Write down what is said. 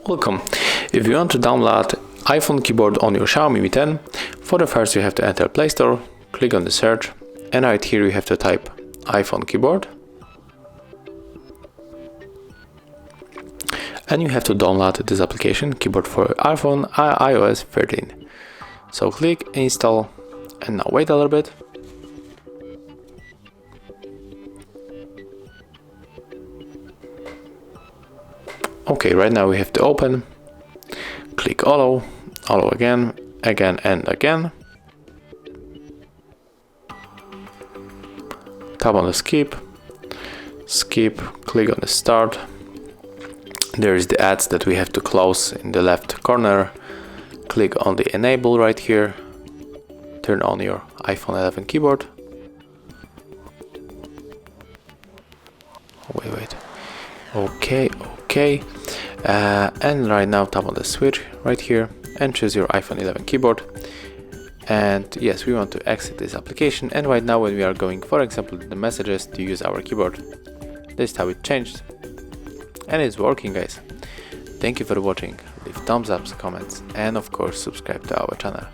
Welcome. If you want to download iPhone keyboard on your Xiaomi Mi 10, for the first you have to enter Play Store, click on the search, and right here you have to type iPhone keyboard. And you have to download this application, keyboard for iPhone iOS 13. So click install, and now wait a little bit. Okay, right now we have to open, click allow again and again. Tap on the skip, click on the start. There is the ads that we have to close in the left corner. Click on the enable right here, turn on your iPhone 11 keyboard. Wait. Okay. And right now tap on the switch right here and choose your iPhone 11 keyboard. And yes, we want to exit this application. And right now when we are going, for example, the messages, to use our keyboard, this is how it changed. And it's working, guys. Thank you for watching. Leave thumbs up, comments, and of course subscribe to our channel.